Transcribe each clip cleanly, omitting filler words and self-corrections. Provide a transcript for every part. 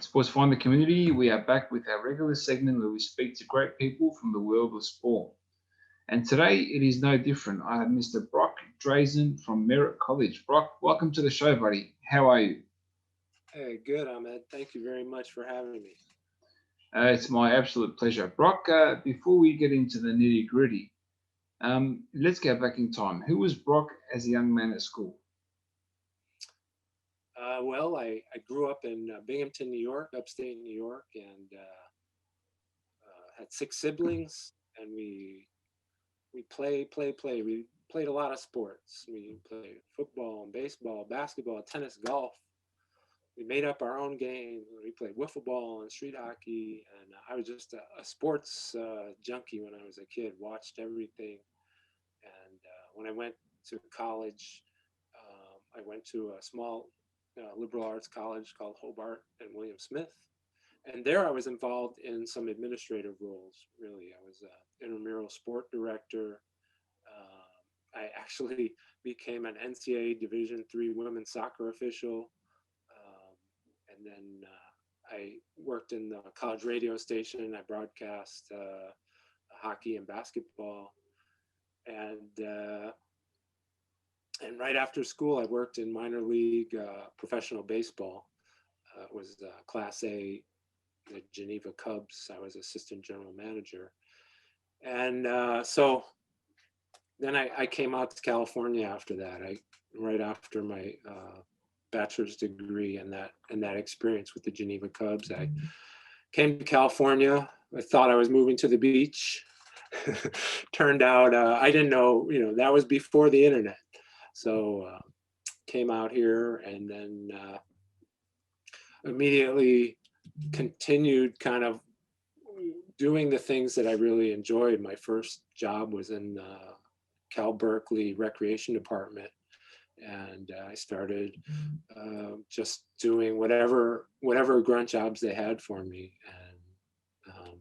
Sports Finder community, we are back with our regular segment where we speak to great people from the world of sport. And today it is no different. I have Mr. Brock Drazen from Merritt College. Brock, welcome to the show, buddy. How are you? Hey, good, Ahmed. Thank you very much for having me. It's my absolute pleasure. Brock, before we get into the nitty gritty, let's go back in time. Who was Brock as a young man at school? I grew up in Binghamton, New York, upstate New York, and had 6 siblings, and we play. We played a lot of sports. We played football and baseball, basketball, tennis, golf. We made up our own games. We played wiffle ball and street hockey, and I was just a sports junkie when I was a kid. Watched everything, and when I went to college, I went to a small liberal arts college called Hobart and William Smith, and there I was involved in some administrative roles. Really, I was intramural sport director. I actually became an NCAA Division III women's soccer official. And then I worked in the college radio station. I broadcast hockey and basketball, and right after school, I worked in minor league professional baseball. It was Class A, the Geneva Cubs. I was assistant general manager, and so then I came out to California after that. Right after my bachelor's degree and that experience with the Geneva Cubs, I came to California. I thought I was moving to the beach. Turned out I didn't know, that was before the internet. So came out here and then immediately continued kind of doing the things that I really enjoyed. My first job was in the Cal Berkeley Recreation Department. And I started just doing whatever grunt jobs they had for me. And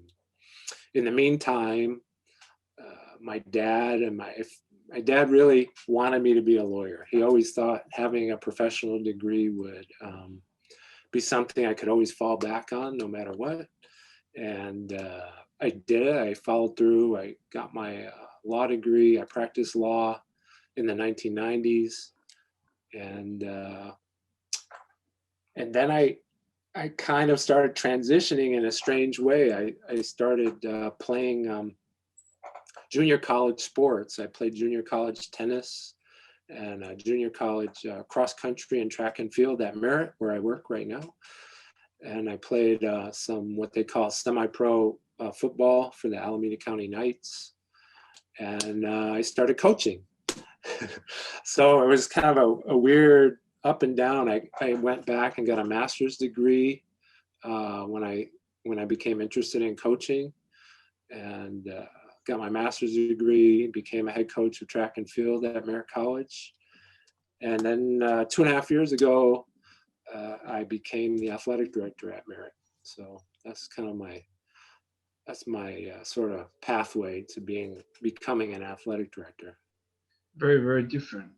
in the meantime, my dad really wanted me to be a lawyer. He always thought having a professional degree would be something I could always fall back on no matter what. And I did it. I followed through. I got my law degree. I practiced law in the 1990s. And then I kind of started transitioning in a strange way. I started playing junior college sports. I played junior college tennis and junior college cross country and track and field at Merritt, where I work right now. And I played some what they call semi-pro football for the Alameda County Knights. And I started coaching. So it was kind of a weird up and down. I went back and got a master's degree when I became interested in coaching, and got my master's degree, became a head coach of track and field at Meritt College. And then 2.5 years ago, I became the athletic director at Merritt. So that's kind of my sort of pathway to becoming an athletic director. Very, very different.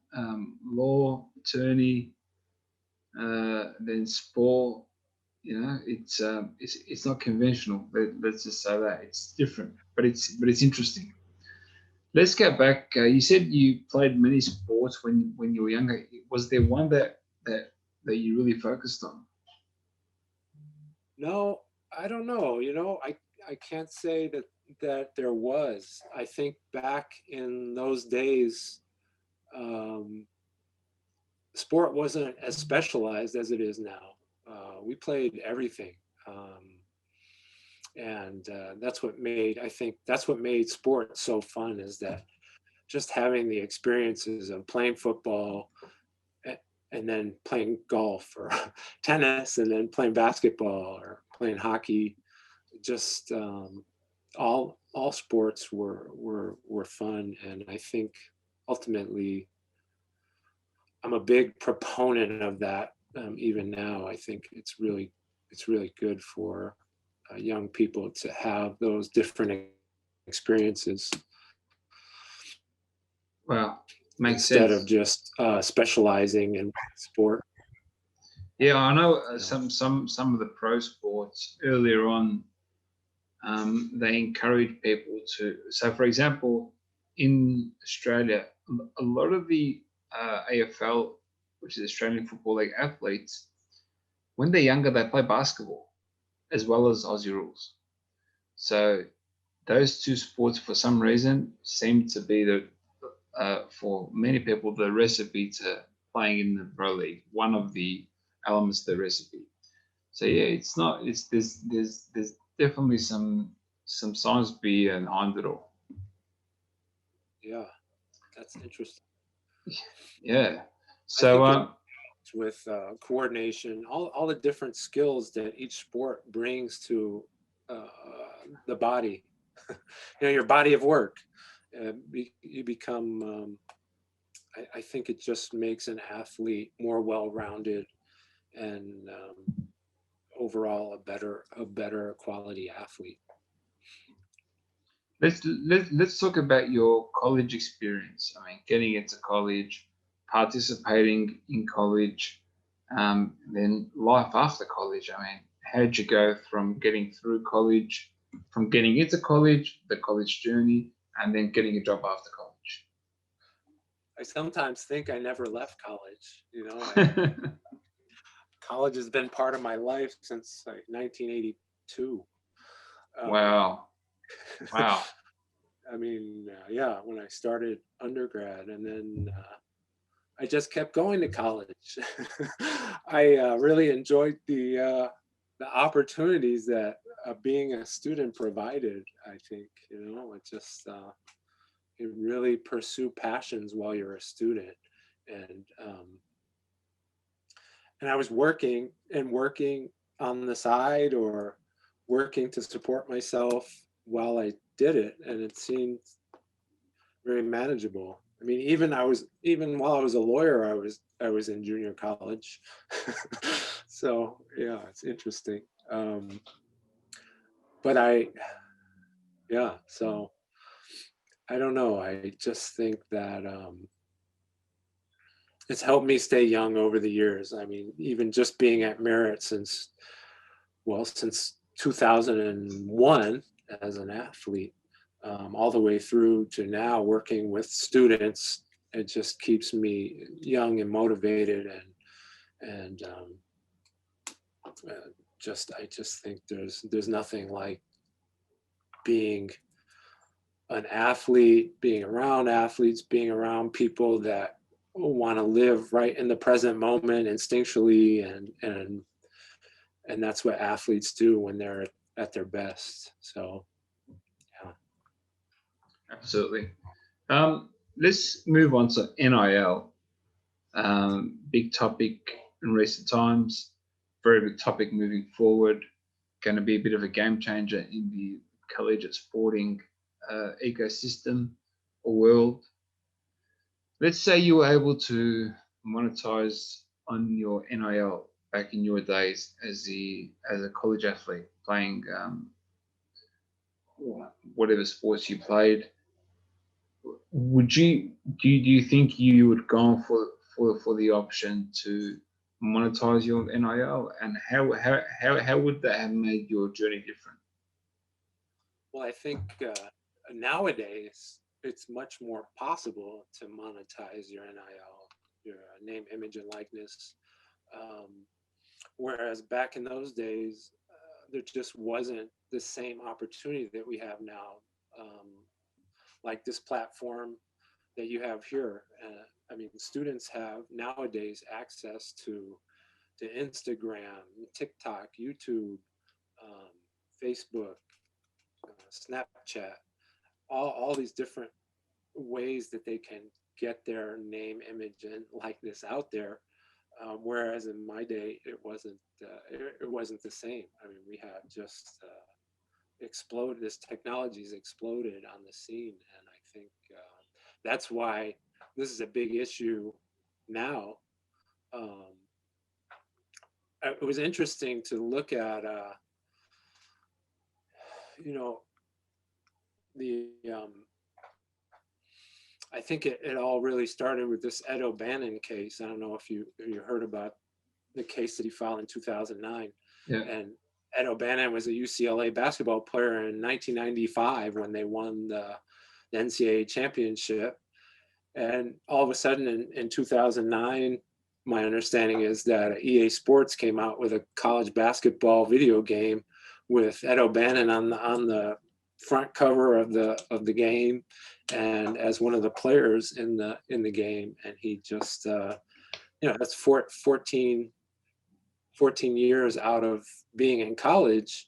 Law, attorney, then sport. It's not conventional. Let's just say that it's different, but it's interesting. Let's go back. You said you played many sports when you were younger. Was there one that you really focused on? No, I don't know. I can't say that there was. I think back in those days, sport wasn't as specialized as it is now. We played everything, and that's what made sport so fun, is that just having the experiences of playing football and then playing golf or tennis and then playing basketball or playing hockey. Just all sports were fun, and I think ultimately I'm a big proponent of that. Even now, I think it's really good for young people to have those different experiences. Wow, makes instead sense. of just specializing in sport. Yeah, I know You know, some of the pro sports earlier on, they encourage people to. So, for example, in Australia, a lot of the AFL, which is Australian Football League athletes, when they're younger, they play basketball as well as Aussie rules. So those two sports, for some reason, seem to be the for many people the recipe to playing in the pro league. One of the elements of the recipe. So yeah, it's not. It's there's definitely some science behind it all. yeah, that's interesting. Yeah. I So think it with coordination, all the different skills that each sport brings to uh, the body, your body of work. You become, I think it just makes an athlete more well-rounded and overall a better quality athlete. let's talk about your college experience. I mean, getting into college, participating in college, then life after college. I mean, how did you go from getting through college, from getting into college, the college journey, and then getting a job after I sometimes think I never left college. college? College has been part of my life since like 1982. Um, Wow, wow. I mean, yeah, when I started undergrad, and then I just kept going to college. I really enjoyed the opportunities that being a student provided. I think it just you really pursue passions while you're a student, and and I was working on the side or working to support myself while I did it, and it seemed very manageable. I mean, even while I was a lawyer, I was in junior college. So yeah, it's interesting. Um, but yeah, so I don't know. I just think that it's helped me stay young over the years. I mean, even just being at Merritt since 2001 as an athlete, all the way through to now working with students. It just keeps me young and motivated, and I just think there's nothing like being an athlete, being around athletes, being around people that want to live right in the present moment instinctually, and that's what athletes do when they're at their best. So yeah. Absolutely. Let's move on to NIL. Big topic in recent times, very big topic moving forward. Going to be a bit of a game changer in the collegiate sporting ecosystem or world. Let's say you were able to monetize on your NIL back in your days as a college athlete playing whatever sports you played. Would do you think you would go for the option to monetize your NIL, and how would that have made your journey different? Well, I think nowadays it's much more possible to monetize your NIL, your name, image, and likeness. Um, Whereas back in those days, there just wasn't the same opportunity that we have now. Like this platform that you have here. I mean, students have nowadays access to Instagram, TikTok, YouTube, um, Facebook, Snapchat, all these different ways that they can get their name, image, and likeness out there. Whereas in my day, it wasn't the same. I mean, we have just exploded. This technology's exploded on the scene, and I think that's why this is a big issue now. Um, it was interesting to look at, you know, the I think it all really started with this OBannon case. I don't know if you heard about the case that he filed in 2009. Yeah. And Ed OBannon was a UCLA basketball player in 1995 when they won the NCAA championship. And all of a sudden in 2009, my understanding is that EA Sports came out with a college basketball video game with Ed OBannon on the front cover of the game, and as one of the players in the game. And he just that's 14 years out of being in college,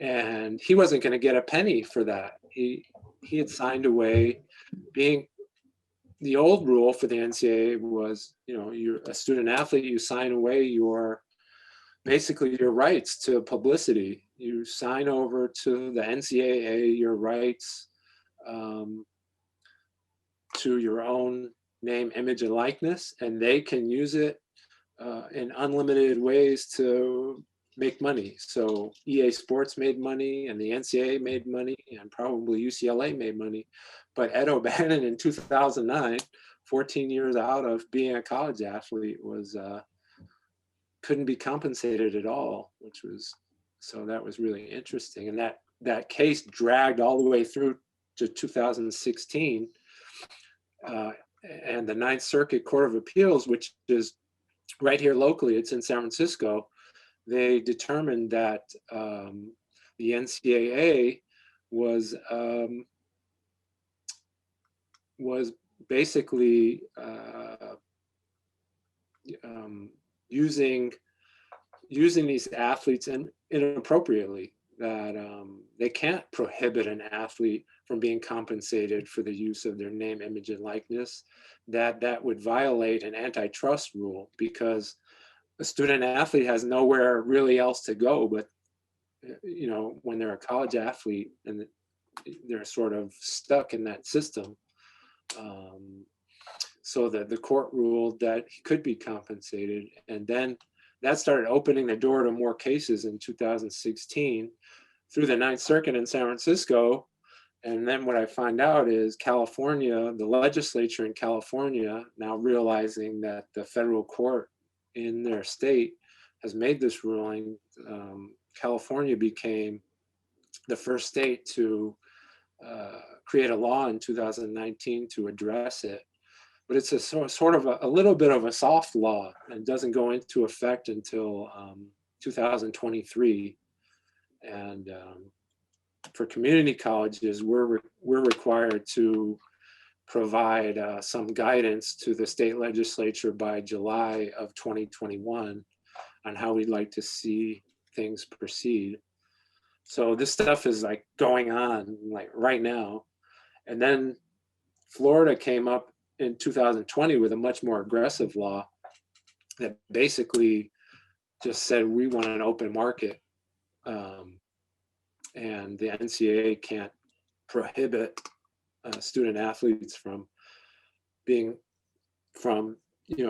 and he wasn't going to get a penny for that. He had signed away. Being the old rule for the NCAA was, you're a student athlete, you sign away basically your rights to publicity. You sign over to the NCAA your rights to your own name, image, and likeness, and they can use it in unlimited ways to make money. So EA Sports made money, and the NCAA made money, and probably UCLA made money. But Ed OBannon in 2009, 14 years out of being a college athlete, couldn't be compensated at all, so that was really interesting. And that case dragged all the way through to 2016. And the Ninth Circuit Court of Appeals, which is right here locally, it's in San Francisco, they determined that the NCAA was basically using these athletes inappropriately, that they can't prohibit an athlete from being compensated for the use of their name, image, and likeness, that would violate an antitrust rule, because a student athlete has nowhere really else to go. But when they're a college athlete, and they're sort of stuck in that system. So that the court ruled that he could be compensated, and then that started opening the door to more cases in 2016 through the Ninth Circuit in San Francisco. And then what I find out is California, the legislature in California, now realizing that the federal court in their state has made this ruling, California became the first state to create a law in 2019 to address it. But it's a sort of a little bit of a soft law, and doesn't go into effect until 2023. And for community colleges, we're required to provide some guidance to the state legislature by July of 2021 on how we'd like to see things proceed. So this stuff is like going on like right now. And then Florida came up in 2020 with a much more aggressive law that basically just said we want an open market, and the NCAA can't prohibit student athletes from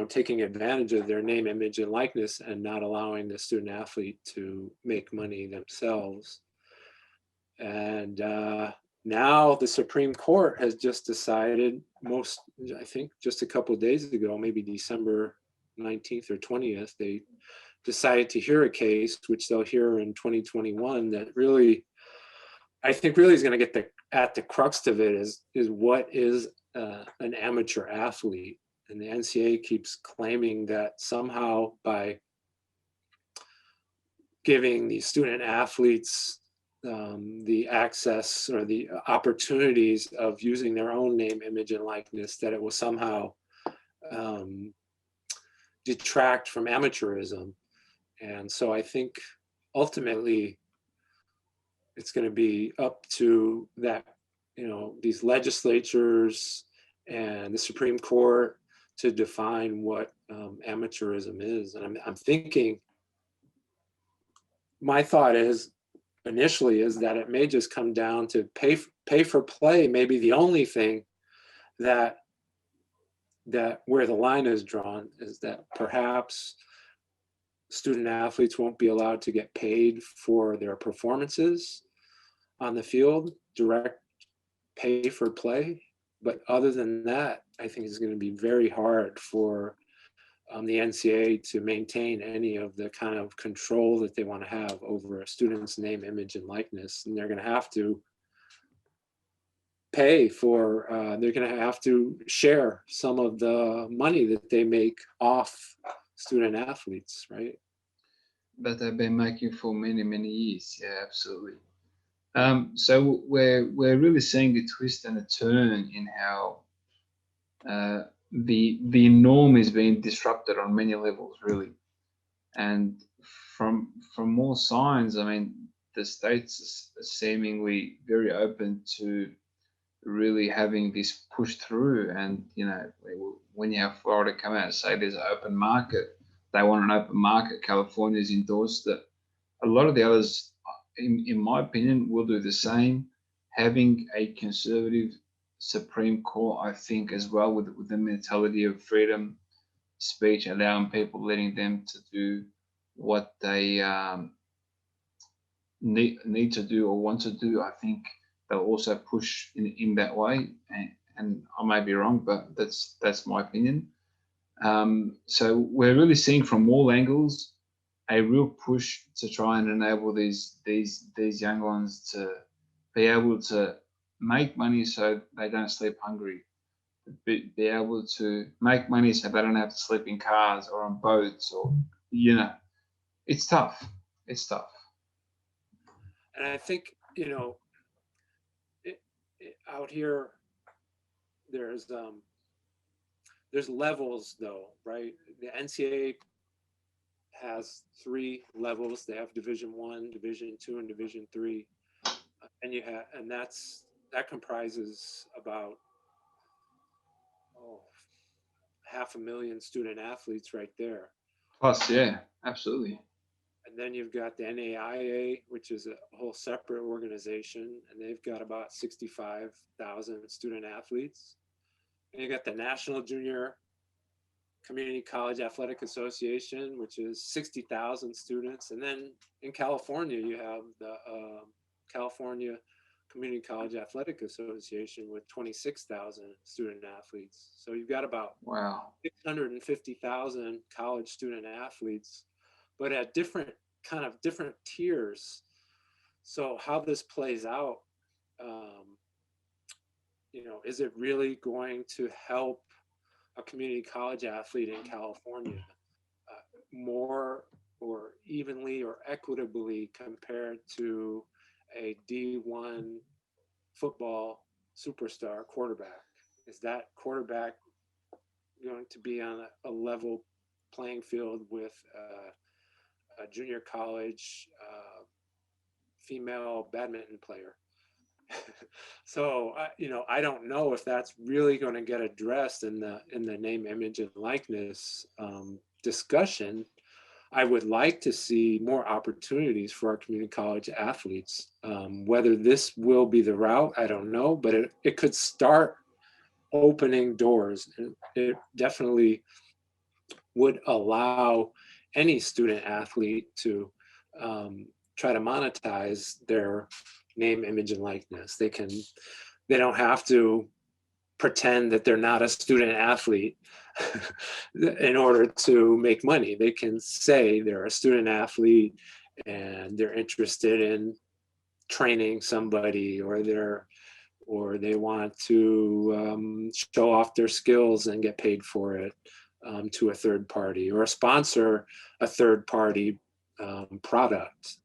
taking advantage of their name, image, and likeness, and not allowing the student athlete to make money themselves. And now the Supreme Court has just decided, I think just a couple of days ago, maybe December 19th or 20th, they decided to hear a case, which they'll hear in 2021, that really, I think really is going to get at the crux of it, is what is an amateur athlete. And the NCAA keeps claiming that somehow by giving the student athletes the access or the opportunities of using their own name, image, and likeness, that it will somehow detract from amateurism. And so I think ultimately it's going to be up to that, these legislatures and the Supreme Court to define what amateurism is. And I'm thinking, my thought is initially is that it may just come down to pay for play, maybe the only thing that where the line is drawn is that perhaps student athletes won't be allowed to get paid for their performances on the field, direct pay for play. But other than that, I think it's going to be very hard for the NCAA to maintain any of the kind of control that they want to have over a student's name, image, and likeness. And they're going to have to pay for, they're going to have to share some of the money that they make off student athletes, right? That they've been making for many, many years. Yeah, absolutely. So we're really seeing a twist and a turn in how the norm is being disrupted on many levels, really. And from more signs, I mean, the states are seemingly very open to really having this pushed through. And when you have Florida come out and say there's an open market, they want an open market. California's endorsed it. A lot of the others, in my opinion, will do the same. Having a conservative Supreme Court, I think, as well, with the mentality of freedom speech, allowing people, letting them to do what they need to do or want to do. I think they'll also push in that way. And I may be wrong, but that's my opinion. So we're really seeing from all angles a real push to try and enable these young ones to be able to make money so they don't sleep hungry, be able to make money so they don't have to sleep in cars or on boats, or it's tough. It's tough. And I think, out here, there's levels though, right? The NCAA has 3 levels. They have Division 1, Division 2, and Division 3. And that comprises about 500,000 student athletes right there. Plus, yeah, absolutely. And then you've got the NAIA, which is a whole separate organization, and they've got about 65,000 student athletes. And you got the National Junior Community College Athletic Association, which is 60,000 students. And then in California, you have the California Community College Athletic Association with 26,000 student athletes. So you've got about 650,000 college student athletes, but at different tiers. So how this plays out, is it really going to help a community college athlete in California more or evenly or equitably compared to a D1 football superstar quarterback? Is that quarterback going to be on a level playing field with a junior college female badminton player? So I don't know if that's really going to get addressed in the name, image, and likeness discussion. I would like to see more opportunities for our community college athletes. Whether this will be the route, I don't know, but it could start opening doors. It definitely would allow any student athlete to try to monetize their name, image, and likeness. They don't have to pretend that they're not a student athlete in order to make money. They can say they're a student athlete and they're interested in training somebody, or they want to show off their skills and get paid for it to a third party, or sponsor a third party product.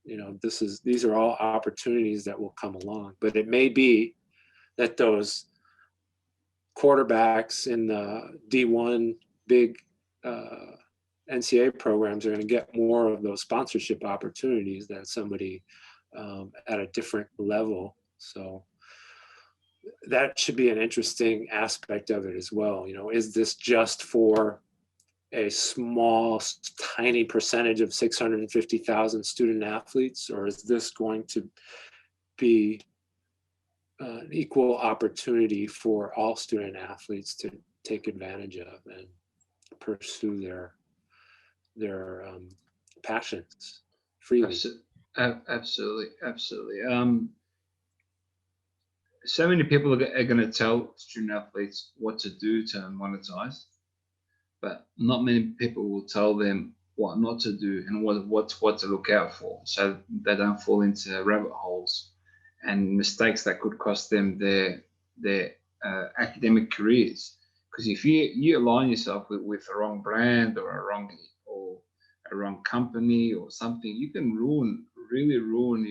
These are all opportunities that will come along, but it may be that those quarterbacks in the D1 big NCAA programs are going to get more of those sponsorship opportunities than somebody at a different level. So that should be an interesting aspect of it as well. Is this just for a small, tiny percentage of 650,000 student athletes, or is this going to be an equal opportunity for all student athletes to take advantage of and pursue their passions freely? Absolutely. So many people are going to tell student athletes what to do to monetize. but not many people will tell them what not to do and what to look out for, so they don't fall into rabbit holes and mistakes that could cost them their academic careers. Because if you align yourself with a wrong brand or a wrong company or something, you can really ruin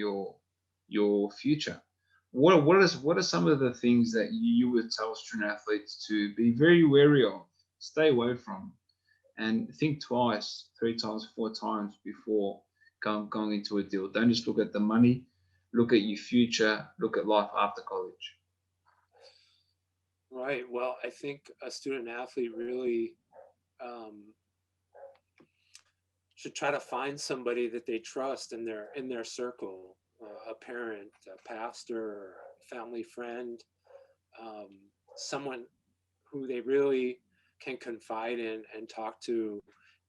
your future. What are some of the things that you would tell student athletes to be very wary of, stay away from, and think twice, three times, four times before going into a deal? Don't just look at the money, look at your future, look at life after college. Right. Well, I think a student athlete really um, should try to find somebody that they trust in their circle, a parent, a pastor, a family friend, um, someone who they really can confide in and talk to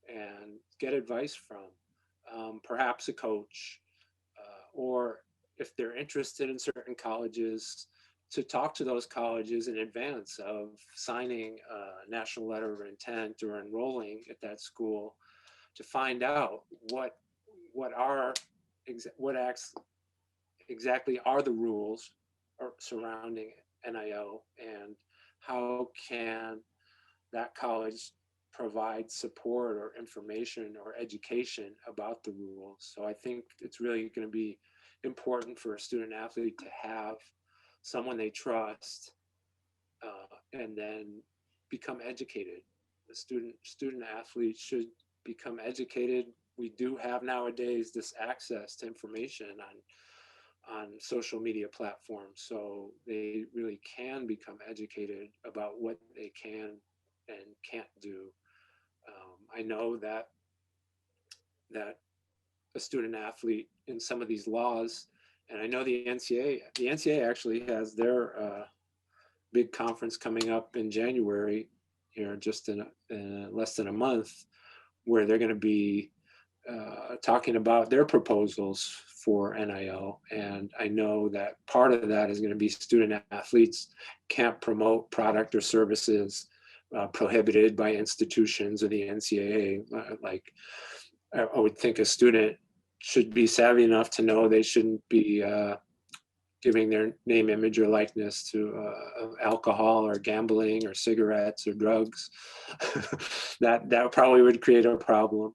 and get advice from. Perhaps a coach, or if they're interested in certain colleges, to talk to those colleges in advance of signing a national letter of intent or enrolling at that school, to find out what are what acts exactly are the rules surrounding NIL, and how can that college provide support or information or education about the rules. So I think it's really going to be important for a student athlete to have someone they trust, and then become educated. The student athlete should become educated. We do have nowadays this access to information on social media platforms, so they really can become educated about what they can and can't do. I know that a student athlete in some of these laws, and I know the NCAA actually has their big conference coming up in January here, just in less than a month, where they're going to be talking about their proposals for NIL. And I know that part of that is going to be student athletes can't promote product or services prohibited by institutions or the NCAA. Like, I would think a student should be savvy enough to know they shouldn't be giving their name, image, or likeness to alcohol or gambling or cigarettes or drugs. That probably would create a problem.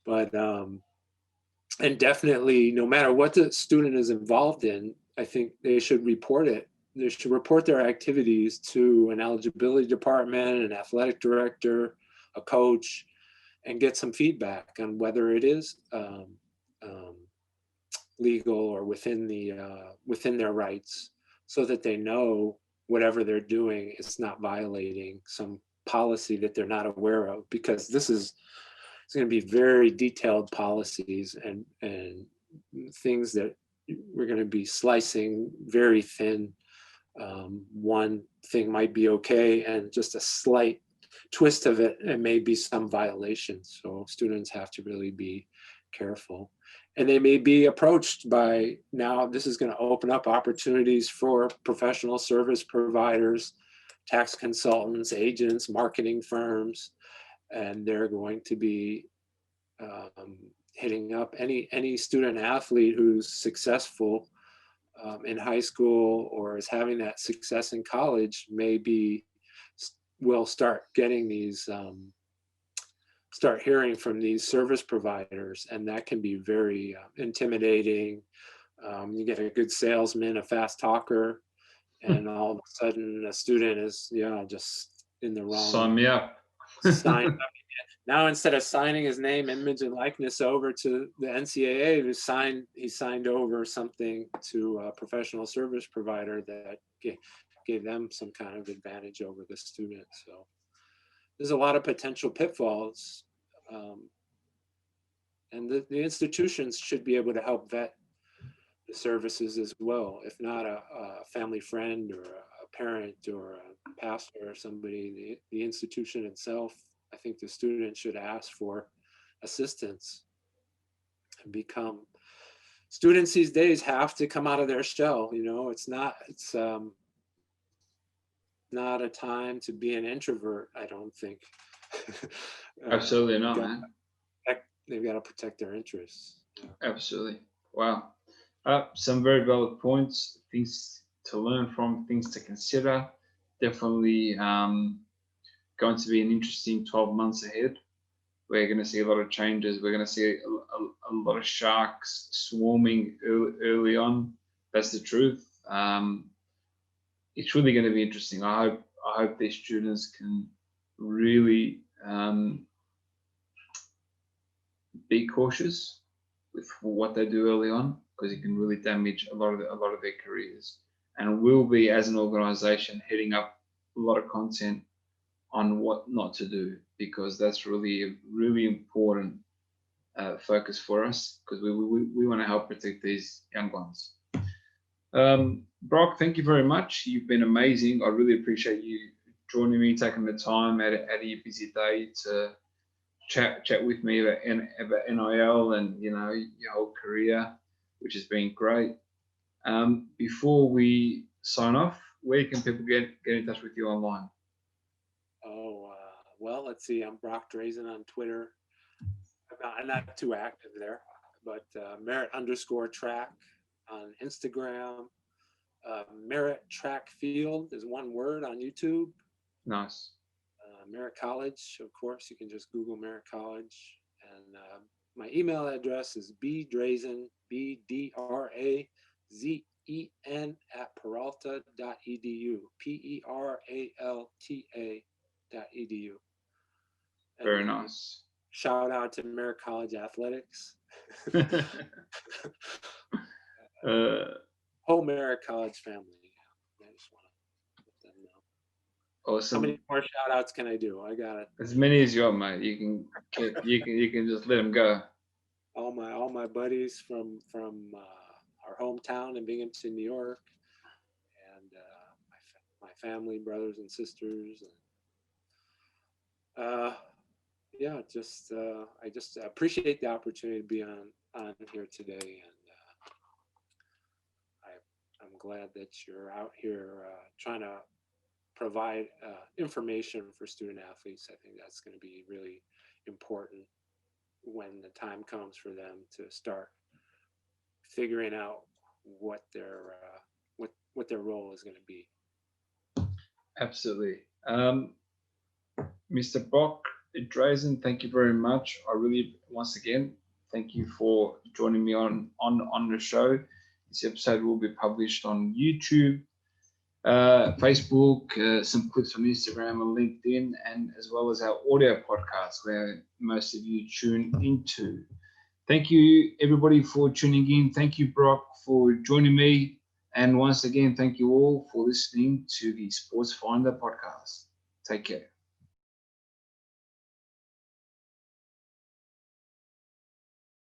But and definitely, no matter what the student is involved in, I think they should report it. They should report their activities to an eligibility department, an athletic director, a coach, and get some feedback on whether it is um, legal or within their rights, so that they know whatever they're doing is not violating some policy that they're not aware of. Because this is it's going to be very detailed policies and things that we're going to be slicing very thin. One thing might be okay, and just a slight twist of it, it may be some violations. So students have to really be careful. And they may be approached by, now this is going to open up opportunities for professional service providers, tax consultants, agents, marketing firms, and they're going to be hitting up any student athlete who's successful in high school or is having that success in college. Maybe will start getting these start hearing from these service providers, and that can be very intimidating. You get a good salesman, a fast talker, and all of a sudden a student is just in the wrong Sign me up. sign. Now, instead of signing his name, image, and likeness over to the NCAA, he signed over something to a professional service provider that gave them some kind of advantage over the student. So there's a lot of potential pitfalls, and the institutions should be able to help vet the services as well. If not a family friend or a parent or a pastor or somebody, the institution itself, I think the student should ask for assistance and become. Students these days have to come out of their shell. It's not a time to be an introvert, I don't think. Absolutely not, got- man. they've got to protect their interests. Yeah. Absolutely. Wow. Some very valid points, things to learn from, things to consider. Definitely going to be an interesting 12 months ahead. We're going to see a lot of changes. We're going to see a lot of sharks swarming early on. That's the truth. It's really going to be interesting. I hope these students can really be cautious with what they do early on, because it can really damage a lot of their careers. And we'll be, as an organisation, heading up a lot of content on what not to do, because that's really a really important focus for us, because we want to help protect these young ones. Brock, thank you very much. You've been amazing. I really appreciate you joining me, taking the time out of your busy day to chat with me about NIL and your whole career, which has been great. Before we sign off, where can people get in touch with you online? Oh, well, let's see. I'm Brock Drazen on Twitter. I'm not too active there, but Merritt_track on Instagram. Merritt Track Field is one word on YouTube. Nice. Meritt College, of course. You can just Google Meritt College. And my email address is bdrazen, BDRAZEN @peralta.edu, PERALTA.edu. Very nice. Shout out to Meritt College Athletics. Whole Meritt College family. I just want to let them know. Awesome. How many more shout outs can I do? I got it. As many as you want, mate. You can just let them go. All my buddies from our hometown in Binghamton, New York, and my family, brothers and sisters, and yeah, just I just appreciate the opportunity to be on here today, and I'm glad that you're out here trying to provide information for student athletes. I think that's going to be really important when the time comes for them to start figuring out what their role is going to be. Absolutely. Mr. Brock Drazen, thank you very much. I really, once again, thank you for joining me on the show. This episode will be published on YouTube, Facebook, some clips from Instagram and LinkedIn, and as well as our audio podcast, where most of you tune into. Thank you, everybody, for tuning in. Thank you, Brock, for joining me. And once again, thank you all for listening to the Sports Finder podcast. Take care.